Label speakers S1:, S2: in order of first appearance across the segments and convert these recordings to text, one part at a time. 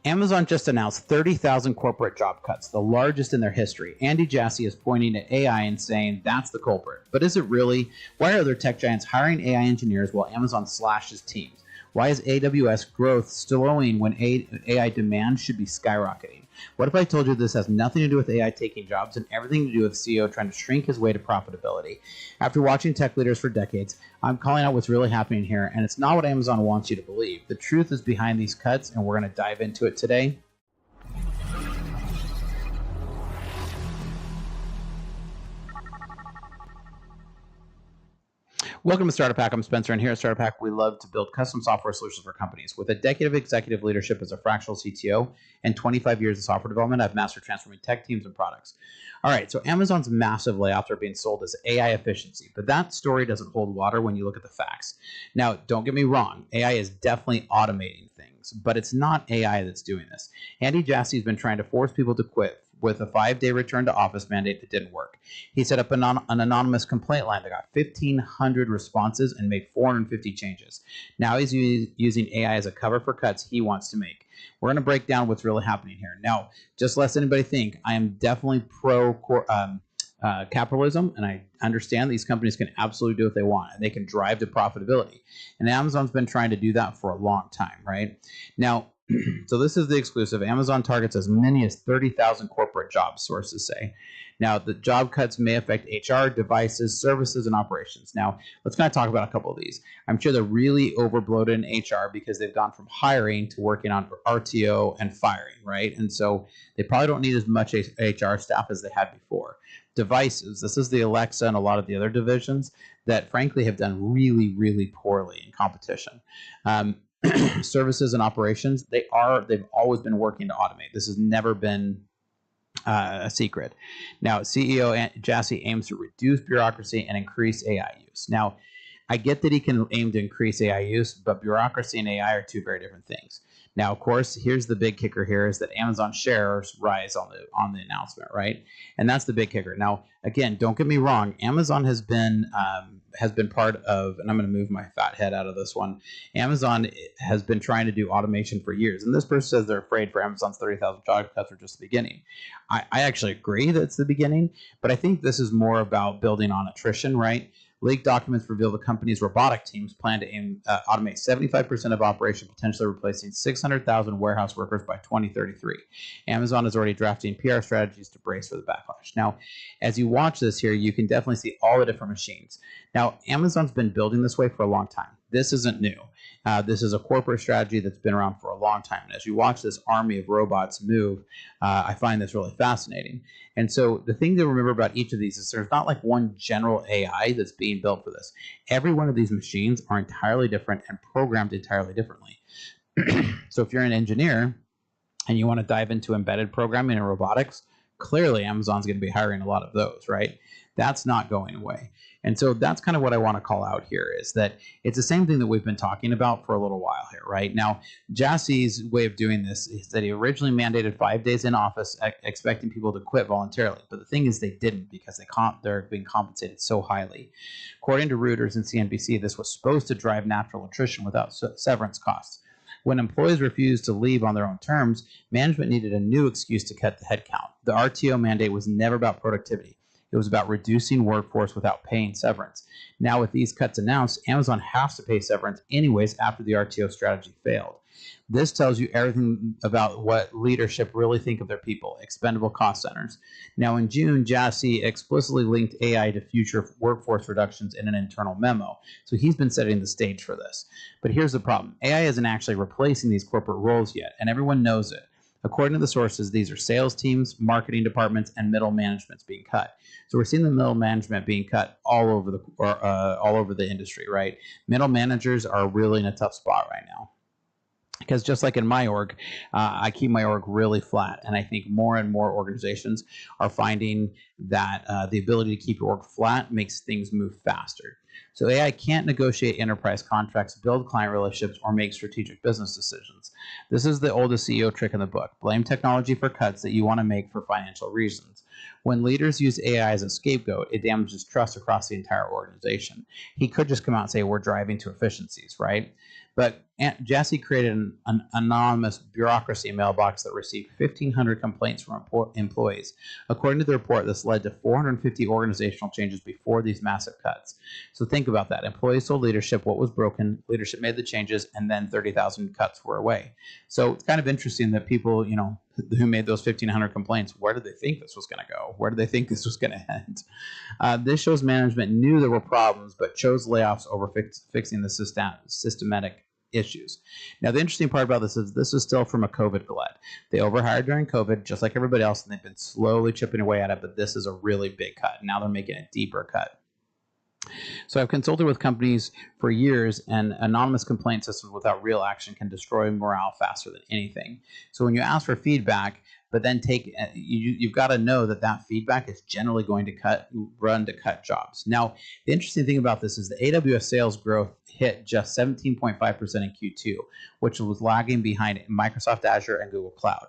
S1: Amazon just announced 30,000 corporate job cuts, the largest in their history. Andy Jassy is pointing at AI and saying that's the culprit. But is it really? Why are other tech giants hiring AI engineers while Amazon slashes teams? Why is AWS growth slowing when AI demand should be skyrocketing? What if I told you this has nothing to do with AI taking jobs and everything to do with CEO trying to shrink his way to profitability? After watching tech leaders for decades, I'm calling out what's really happening here, and it's not what Amazon wants you to believe. The truth is behind these cuts, and we're going to dive into it today. Welcome to Startup Hack. I'm Spencer, and here at Startup Hack, we love to build custom software solutions for companies. With a decade of executive leadership as a fractional CTO and 25 years of software development, I've mastered transforming tech teams and products. All right, so Amazon's massive layoffs are being sold as AI efficiency, but that story doesn't hold water when you look at the facts. Now, don't get me wrong, AI is definitely automating things, but it's not AI that's doing this. Andy Jassy has been trying to force people to quit with a 5-day return to office mandate that didn't work. He set up an anonymous complaint line that got 1,500 responses and made 450 changes. Now he's using AI as a cover for cuts he wants to make. We're going to break down what's really happening here. Now, just lest anybody think, I am definitely pro capitalism, and I understand these companies can absolutely do what they want, and they can drive to profitability. And Amazon's been trying to do that for a long time, right? Now, so this is the exclusive. Amazon targets as many as 30,000 corporate jobs, sources say. Now, the job cuts may affect HR, devices, services, and operations. Now, let's kind of talk about a couple of these. I'm sure they're really overbloated in HR because they've gone from hiring to working on RTO and firing, right? And so they probably don't need as much HR staff as they had before. Devices, this is the Alexa and a lot of the other divisions that frankly have done really, really poorly in competition. Services and operations, they've always been working to automate. This has never been a secret. Now, CEO Jassy aims to reduce bureaucracy and increase AI use. Now, I get that he can aim to increase AI use, but bureaucracy and AI are two very different things. Now, of course, here's the big kicker here is that Amazon shares rise on the announcement, right? And that's the big kicker. Now, again, don't get me wrong. Amazon has been part of, and I'm going to move my fat head out of this one. Amazon has been trying to do automation for years, and this person says they're afraid for Amazon's 30,000 job cuts are just the beginning. I actually agree that it's the beginning, but I think this is more about building on attrition, right? Leaked documents reveal the company's robotic teams plan to automate 75% of operation, potentially replacing 600,000 warehouse workers by 2033. Amazon is already drafting PR strategies to brace for the backlash. Now, as you watch this here, you can definitely see all the different machines. Now, Amazon's been building this way for a long time. This isn't new. This is a corporate strategy that's been around for a long time. And as you watch this army of robots move, I find this really fascinating. And so the thing to remember about each of these is there's not like one general AI that's being built for this. Every one of these machines are entirely different and programmed entirely differently. So if you're an engineer and you want to dive into embedded programming and robotics, clearly Amazon's going to be hiring a lot of those, right? That's not going away. And so that's kind of what I want to call out here is that it's the same thing that we've been talking about for a little while here, right? Now, Jassy's way of doing this is that he originally mandated 5 days in office, expecting people to quit voluntarily. But the thing is they didn't because they're being compensated so highly. According to Reuters and CNBC, this was supposed to drive natural attrition without severance costs. When employees refused to leave on their own terms, management needed a new excuse to cut the headcount. The RTO mandate was never about productivity. It was about reducing workforce without paying severance. Now, with these cuts announced, Amazon has to pay severance anyways after the RTO strategy failed. This tells you everything about what leadership really think of their people, expendable cost centers. Now, in June, Jassy explicitly linked AI to future workforce reductions in an internal memo. So he's been setting the stage for this. But here's the problem. AI isn't actually replacing these corporate roles yet, and everyone knows it. According to the sources, these are sales teams, marketing departments, and middle managements being cut. So we're seeing the middle management being cut all over the industry, right? Middle managers are really in a tough spot right now. Because just like in my org, I keep my org really flat. And I think more and more organizations are finding that the ability to keep your org flat makes things move faster. So AI can't negotiate enterprise contracts, build client relationships, or make strategic business decisions. This is the oldest CEO trick in the book. Blame technology for cuts that you want to make for financial reasons. When leaders use AI as a scapegoat, it damages trust across the entire organization. He could just come out and say, we're driving to efficiencies, right? But Jassy created an anonymous bureaucracy mailbox that received 1,500 complaints from employees. According to the report, this led to 450 organizational changes before these massive cuts. So think about that. Employees told leadership what was broken, leadership made the changes, and then 30,000 cuts were away. So it's kind of interesting that people, who made those 1,500 complaints, where did they think this was going to go? Where did they think this was going to end? This shows management knew there were problems, but chose layoffs over fixing the systematic issues. Now, the interesting part about this is still from a COVID glut. They overhired during COVID, just like everybody else, and they've been slowly chipping away at it, but this is a really big cut. Now they're making a deeper cut. So I've consulted with companies for years, and anonymous complaint systems without real action can destroy morale faster than anything. So when you ask for feedback, but then you've got to know that feedback is generally going to cut jobs. Now, the interesting thing about this is the AWS sales growth hit just 17.5% in Q2, which was lagging behind Microsoft Azure and Google Cloud.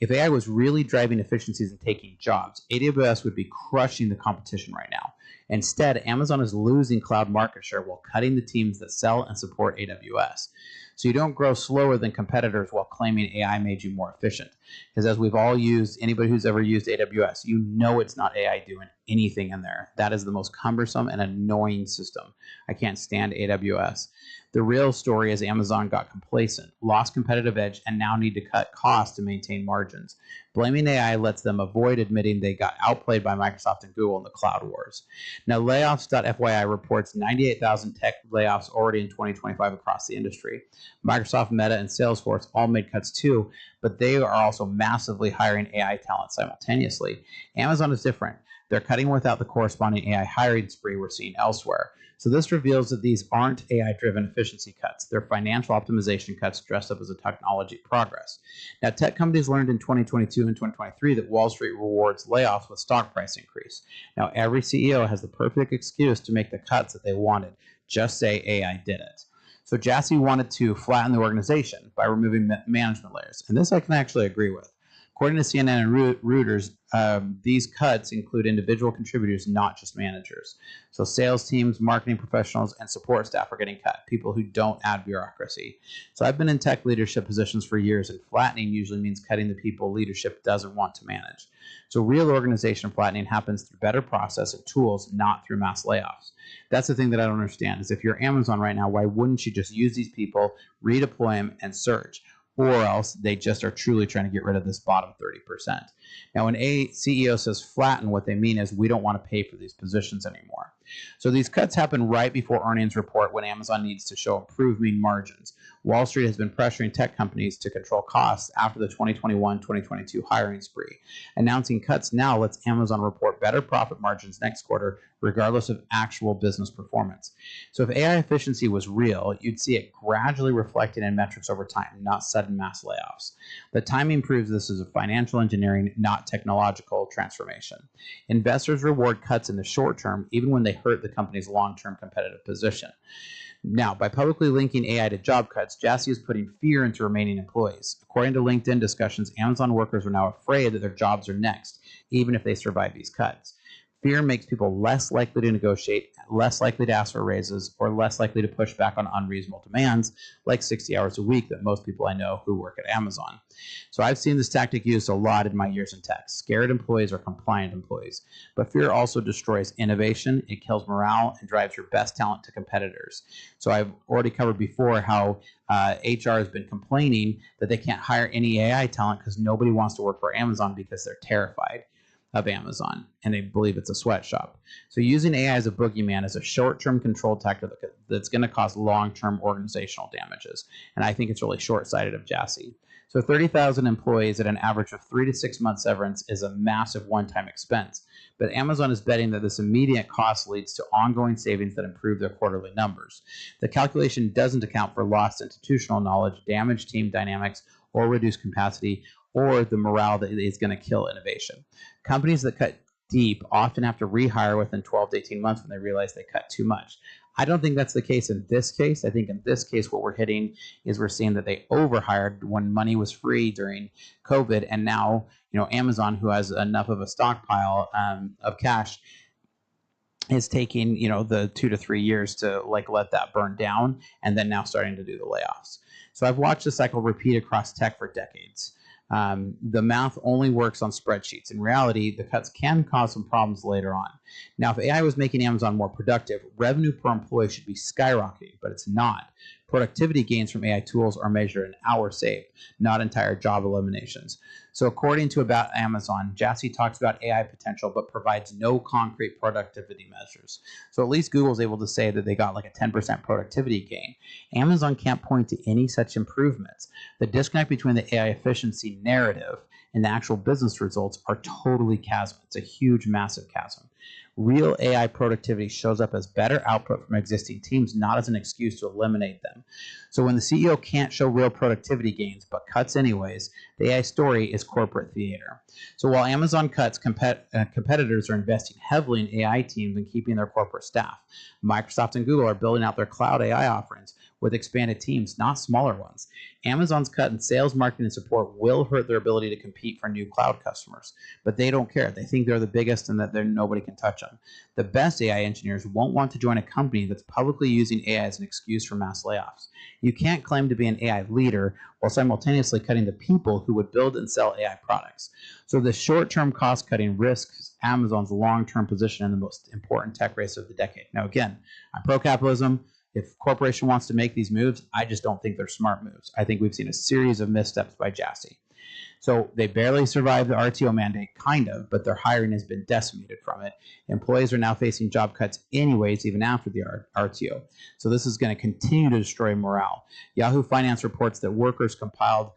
S1: If AI was really driving efficiencies and taking jobs, AWS would be crushing the competition right now. Instead, Amazon is losing cloud market share while cutting the teams that sell and support AWS. So you don't grow slower than competitors while claiming AI made you more efficient. Because as we've all used, anybody who's ever used AWS, it's not AI doing anything in there. That is the most cumbersome and annoying system. I can't stand AWS. The real story is Amazon got complacent, lost competitive edge, and now need to cut costs to maintain margins. Blaming AI lets them avoid admitting they got outplayed by Microsoft and Google in the cloud wars. Now, layoffs.fyi reports 98,000 tech layoffs already in 2025 across the industry. Microsoft, Meta, and Salesforce all made cuts too, but they are also massively hiring AI talent simultaneously. Amazon is different. They're cutting without the corresponding AI hiring spree we're seeing elsewhere. So this reveals that these aren't AI-driven efficiency cuts. They're financial optimization cuts dressed up as a technology progress. Now, tech companies learned in 2022 and 2023 that Wall Street rewards layoffs with stock price increase. Now, every CEO has the perfect excuse to make the cuts that they wanted. Just say AI did it. So Jassy wanted to flatten the organization by removing management layers, and this I can actually agree with. According to CNN and Reuters, these cuts include individual contributors, not just managers. So sales teams, marketing professionals, and support staff are getting cut, people who don't add bureaucracy. So I've been in tech leadership positions for years, and flattening usually means cutting the people leadership doesn't want to manage. So real organization flattening happens through better process and tools, not through mass layoffs. That's the thing that I don't understand, is if you're Amazon right now, why wouldn't you just use these people, redeploy them, and search? Or else they just are truly trying to get rid of this bottom 30%. Now, when a CEO says flatten, what they mean is we don't want to pay for these positions anymore. So these cuts happen right before earnings report when Amazon needs to show improving margins. Wall Street has been pressuring tech companies to control costs after the 2021-2022 hiring spree. Announcing cuts now lets Amazon report better profit margins next quarter, regardless of actual business performance. So if AI efficiency was real, you'd see it gradually reflected in metrics over time, not sudden mass layoffs. The timing proves this is a financial engineering, not technological transformation. Investors reward cuts in the short term, even when they hurt the company's long-term competitive position. Now, by publicly linking AI to job cuts, Jassy is putting fear into remaining employees. According to LinkedIn discussions, Amazon workers are now afraid that their jobs are next, even if they survive these cuts. Fear makes people less likely to negotiate, less likely to ask for raises, or less likely to push back on unreasonable demands, like 60 hours a week that most people I know who work at Amazon. So I've seen this tactic used a lot in my years in tech. Scared employees are compliant employees. But fear also destroys innovation, it kills morale, and drives your best talent to competitors. So I've already covered before how HR has been complaining that they can't hire any AI talent because nobody wants to work for Amazon because they're terrified of Amazon and they believe it's a sweatshop. So using AI as a boogeyman is a short-term control tactic that's going to cause long-term organizational damages. And I think it's really short-sighted of Jassy. So 30,000 employees at an average of 3 to 6 months severance is a massive one-time expense. But Amazon is betting that this immediate cost leads to ongoing savings that improve their quarterly numbers. The calculation doesn't account for lost institutional knowledge, damaged team dynamics, or reduced capacity, or the morale that is going to kill innovation. Companies that cut deep often have to rehire within 12 to 18 months when they realize they cut too much. I don't think that's the case in this case. I think in this case, what we're hitting is we're seeing that they overhired when money was free during COVID, and now Amazon, who has enough of a stockpile of cash, is taking the 2 to 3 years to let that burn down, and then now starting to do the layoffs. So I've watched the cycle repeat across tech for decades. The math only works on spreadsheets. In reality, the cuts can cause some problems later on. Now, if AI was making Amazon more productive, revenue per employee should be skyrocketing, but it's not. Productivity gains from AI tools are measured in hours saved, not entire job eliminations. So according to About Amazon, Jassy talks about AI potential, but provides no concrete productivity measures. So at least Google's able to say that they got like a 10% productivity gain. Amazon can't point to any such improvements. The disconnect between the AI efficiency narrative and the actual business results are totally chasm. It's a huge, massive chasm. Real AI productivity shows up as better output from existing teams, not as an excuse to eliminate them. So when the CEO can't show real productivity gains, but cuts anyways, the AI story is corporate theater. So while Amazon cuts, competitors are investing heavily in AI teams and keeping their corporate staff. Microsoft and Google are building out their cloud AI offerings with expanded teams, not smaller ones. Amazon's cut in sales, marketing, and support will hurt their ability to compete for new cloud customers, but they don't care. They think they're the biggest and that nobody can touch them. The best AI engineers won't want to join a company that's publicly using AI as an excuse for mass layoffs. You can't claim to be an AI leader while simultaneously cutting the people who would build and sell AI products. So the short-term cost cutting risks Amazon's long-term position in the most important tech race of the decade. Now, again, I'm pro-capitalism. If a corporation wants to make these moves, I just don't think they're smart moves. I think we've seen a series of missteps by Jassy. So they barely survived the RTO mandate, kind of, but their hiring has been decimated from it. Employees are now facing job cuts anyways, even after the RTO. So this is going to continue to destroy morale. Yahoo Finance reports that workers complied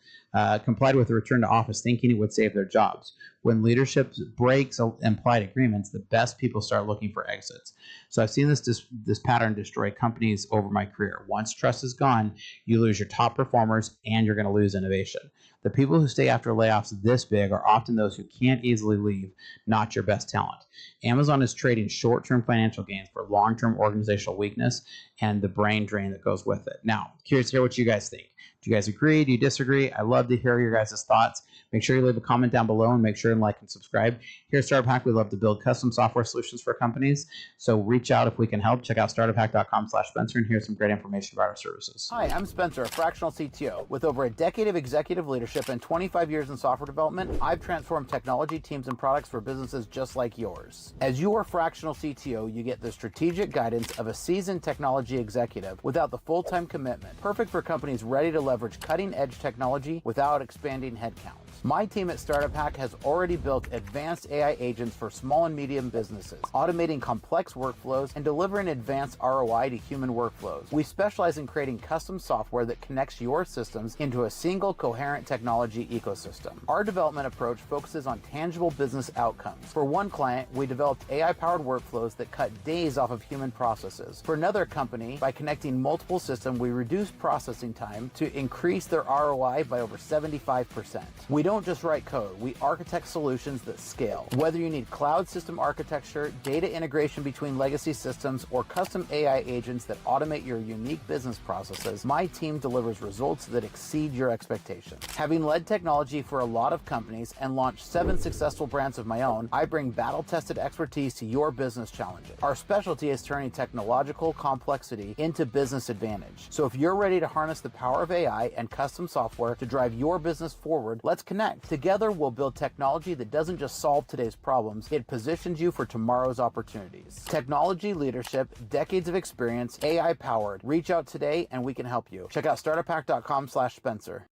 S1: with the return to office, thinking it would save their jobs. When leadership breaks implied agreements, the best people start looking for exits. So I've seen this pattern destroy companies over my career. Once trust is gone, you lose your top performers and you're going to lose innovation. The people who stay after layoffs this big are often those who can't easily leave, not your best talent. Amazon is trading short-term financial gains for long-term organizational weakness and the brain drain that goes with it. Now, curious to hear what you guys think. Do you guys agree? Do you disagree? I love to hear your guys' thoughts. Make sure you leave a comment down below and make sure and like and subscribe. Here at Startup Hack, we love to build custom software solutions for companies. So reach out if we can help. Check out startuphack.com/Spencer and here's some great information about our services.
S2: Hi, I'm Spencer, a fractional CTO. With over a decade of executive leadership and 25 years in software development, I've transformed technology teams and products for businesses just like yours. As your fractional CTO, you get the strategic guidance of a seasoned technology executive without the full-time commitment. Perfect for companies ready to leverage cutting-edge technology without expanding headcount. My team at Startup Hack has already built advanced AI agents for small and medium businesses, automating complex workflows and delivering advanced ROI to human workflows. We specialize in creating custom software that connects your systems into a single coherent technology ecosystem. Our development approach focuses on tangible business outcomes. For one client, we developed AI-powered workflows that cut days off of human processes. For another company, by connecting multiple systems, we reduced processing time to increase their ROI by over 75%. We don't just write code, we architect solutions that scale. Whether you need cloud system architecture, data integration between legacy systems, or custom AI agents that automate your unique business processes, my team delivers results that exceed your expectations. Having led technology for a lot of companies and launched 7 successful brands of my own, I bring battle-tested expertise to your business challenges. Our specialty is turning technological complexity into business advantage. So if you're ready to harness the power of AI and custom software to drive your business forward, let's connect. Together, we'll build technology that doesn't just solve today's problems, it positions you for tomorrow's opportunities. Technology leadership, decades of experience, AI powered. Reach out today and we can help you. Check out startuphack.com/Spencer.